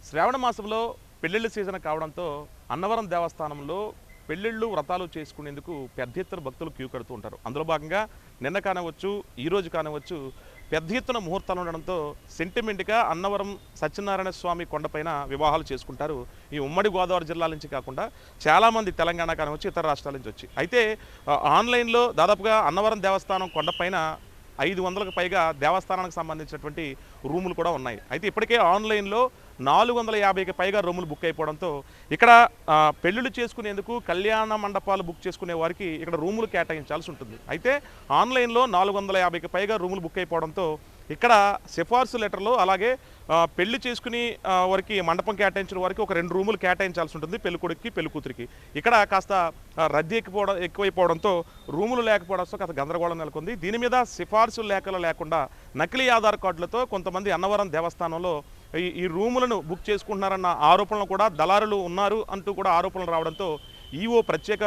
శ్రావణ మాసంలో పెళ్ళిళ్ళ సీజన్ కావడంతో అన్నవరం దేవస్థానంలో పెళ్ళిళ్ళు వ్రతాలు చేసుకునేందుకు పెద్ద ఎత్తున భక్తులు క్యూ కడుతూ ఉంటారు. అందులో భాగంగా నిన్న కానవచ్చు, ఈరోజు కానవచ్చు, పెద్ద ఎత్తున ముహూర్తాలు ఉండడంతో సెంటిమెంట్గా అన్నవరం సత్యనారాయణ స్వామి కొండపైన వివాహాలు చేసుకుంటారు. ఈ ఉమ్మడి గోదావరి జిల్లాల నుంచి కాకుండా చాలామంది తెలంగాణ కానవచ్చు, ఇతర రాష్ట్రాల నుంచి వచ్చి. అయితే ఆన్లైన్లో దాదాపుగా అన్నవరం దేవస్థానం కొండపైన 500కు పైగా దేవస్థానానికి సంబంధించినటువంటి రూములు కూడా ఉన్నాయి. అయితే ఇప్పటికే ఆన్లైన్లో 450కి పైగా రూములు బుక్ అయిపోవడంతో ఇక్కడ పెళ్ళిళ్ళు చేసుకునేందుకు కళ్యాణ మండపాలు బుక్ చేసుకునే వారికి ఇక్కడ రూములు కేటాయించాల్సి ఉంటుంది. అయితే ఆన్లైన్లో 450కి పైగా రూములు బుక్ అయిపోవడంతో ఇక్కడ సిఫార్సు లెటర్లో అలాగే పెళ్లి చేసుకుని వారికి మండపం కేటాయించిన వారికి ఒక 2 రూములు కేటాయించాల్సి ఉంటుంది, పెళ్ళికొడుక్కి పెళ్ళికూతురికి. ఇక్కడ కాస్త రద్దీ ఎక్కువైపోవడంతో రూములు లేకపోవడంతో కాస్త గందరగోళం నెలకొంది. దీని మీద సిఫార్సు లేఖలు లేకుండా నకిలీ ఆధార్ కార్డులతో కొంతమంది అన్నవరం దేవస్థానంలో ఈ రూములను బుక్ చేసుకుంటున్నారన్న ఆరోపణలు కూడా దళారులు ఉన్నారు అంటూ కూడా ఆరోపణలు రావడంతో ఈవో ప్రత్యేక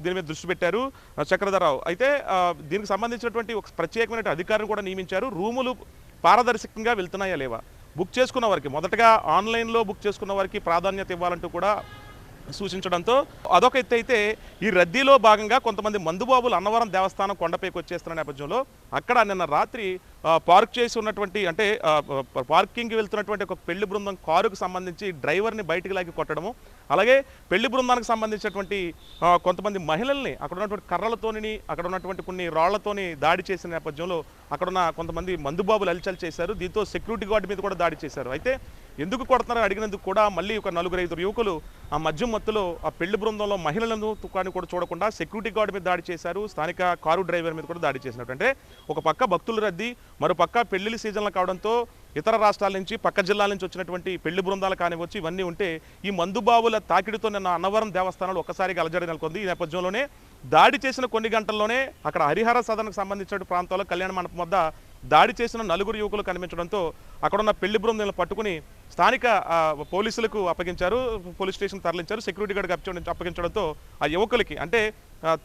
దీని మీద దృష్టి పెట్టారు చక్రధరరావు. అయితే దీనికి సంబంధించినటువంటి ఒక ప్రత్యేకమైన అధికారిని కూడా నియమించారు. రూములు పారదర్శకంగా వెళ్తున్నాయా లేవా, బుక్ చేసుకున్న వారికి మొదటగా ఆన్లైన్లో బుక్ చేసుకున్న వారికి ప్రాధాన్యత ఇవ్వాలంటూ కూడా సూచించడంతో అదొక ఎత్తు. అయితే ఈ రద్దీలో భాగంగా కొంతమంది మందుబాబులు అన్నవరం దేవస్థానం కొండపైకి వచ్చేస్తున్న నేపథ్యంలో అక్కడ నిన్న రాత్రి పార్క్ చేసి ఉన్నటువంటి అంటే పార్కింగ్కి వెళ్తున్నటువంటి ఒక పెళ్లి బృందం కారుకు సంబంధించి డ్రైవర్ని బయటికి లాగి కొట్టడము, అలాగే పెళ్లి బృందానికి సంబంధించినటువంటి కొంతమంది మహిళల్ని అక్కడ ఉన్నటువంటి కర్రలతోని అక్కడ ఉన్నటువంటి కొన్ని రాళ్లతోని దాడి చేసిన నేపథ్యంలో అక్కడున్న కొంతమంది మందుబాబులు అలచల్ చేశారు. దీంతో సెక్యూరిటీ గార్డు మీద కూడా దాడి చేశారు. అయితే ఎందుకు కొడుతున్నారని అడిగినందుకు కూడా మళ్ళీ ఒక 4-5 యువకులు ఆ మద్యం మత్తులో ఆ పెళ్లి బృందంలో మహిళలను తుకాన్ని కూడా చూడకుండా సెక్యూరిటీ గార్డు మీద దాడి చేశారు, స్థానిక కారు డ్రైవర్ మీద కూడా దాడి చేసినట్టు. అంటే ఒక పక్క భక్తుల రద్దీ, మరో పక్క పెళ్లిళ్ళ సీజన్లు కావడంతో ఇతర రాష్ట్రాల నుంచి పక్క జిల్లాల నుంచి వచ్చినటువంటి పెళ్లి బృందాలు కానివచ్చు, ఇవన్నీ ఉంటే ఈ మందుబాబుల తాకిడితో నిన్న అన్నవరం దేవస్థానంలో ఒక్కసారిగా అలజడి నెలకొంది. ఈ నేపథ్యంలోనే దాడి చేసిన కొన్ని గంటల్లోనే అక్కడ హరిహర సదనకు సంబంధించిన ప్రాంతాల్లో కళ్యాణ మండపం వద్ద దాడి చేసిన 4 యువకులు కనిపించడంతో అక్కడున్న పెళ్లి బృందాలను పట్టుకుని స్థానిక పోలీసులకు అప్పగించారు, పోలీస్ స్టేషన్ తరలించారు. సెక్యూరిటీ గార్డుకి అప్పగించడంతో ఆ యువకులకి అంటే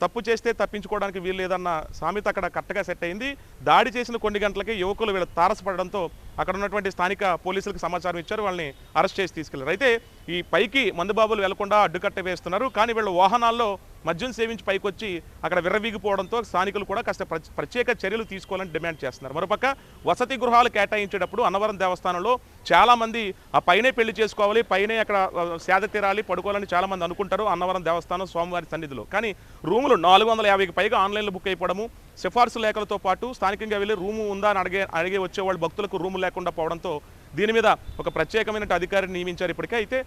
తప్పు చేస్తే తప్పించుకోవడానికి వీలు లేదన్న సామెత అక్కడ కరెక్ట్గా సెట్ అయింది. దాడి చేసిన కొన్ని గంటలకి యువకులు వీళ్ళు తారసపడడంతో అక్కడ ఉన్నటువంటి స్థానిక పోలీసులకు సమాచారం ఇచ్చారు, వాళ్ళని అరెస్ట్ చేసి తీసుకెళ్లారు. అయితే ఈ పైకి మందుబాబులు వెళ్లకుండా అడ్డుకట్ట వేస్తున్నారు, కానీ వీళ్ళు వాహనాల్లో మద్యం సేవించి పైకి వచ్చి అక్కడ విర్రవీగిపోవడంతో స్థానికులు కూడా కాస్త ప్రత్యేక చర్యలు తీసుకోవాలని డిమాండ్ చేస్తున్నారు. మరోపక్క వసతి గృహాలు కేటాయించేటప్పుడు అన్నవరం దేవస్థానంలో చాలామంది ఆ పైనే పెళ్లి చేసుకోవాలి, పైనే అక్కడ సేద తీరాలి, పడుకోవాలని చాలామంది అనుకుంటారు అన్నవరం దేవస్థానం స్వామివారి సన్నిధిలో. కానీ రూములు 450కి పైగా ఆన్లైన్లో బుక్ అయిపోవడము, సిఫార్సు లేఖలతో పాటు స్థానికంగా వెళ్ళి రూము ఉందా అని అడిగే వచ్చేవాళ్ళు భక్తులకు రూము లేకుండా పోవడంతో దీని మీద ఒక ప్రత్యేకమైన అధికారిని నియమించారు ఇప్పటికే. అయితే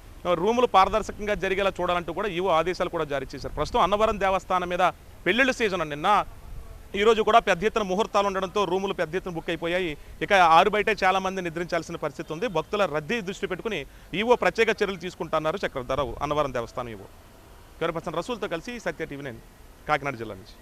రూములు పారదర్శకంగా జరిగేలా చూడాలంటూ కూడా ఈవో ఆదేశాలు కూడా జారీ చేశారు. ప్రస్తుతం అన్నవరం దేవస్థానం మీద పెళ్లిళ్ళ సీజన్ నిన్న ఈరోజు కూడా పెద్ద ఎత్తున ముహూర్తాలు ఉండడంతో రూములు పెద్ద ఎత్తున బుక్ అయిపోయాయి. ఇక ఆరు బయటే చాలామంది నిద్రించాల్సిన పరిస్థితి ఉంది. భక్తుల రద్దీ దృష్టి పెట్టుకుని ఈవో ప్రత్యేక చర్యలు తీసుకుంటున్నారు చక్రధరరావు, అన్నవరం దేవస్థానం ఈవో. కెమెరా పర్సన్ రసూల్తో కలిసి సత్య టీవీ 9 కాకినాడ జిల్లా నుంచి.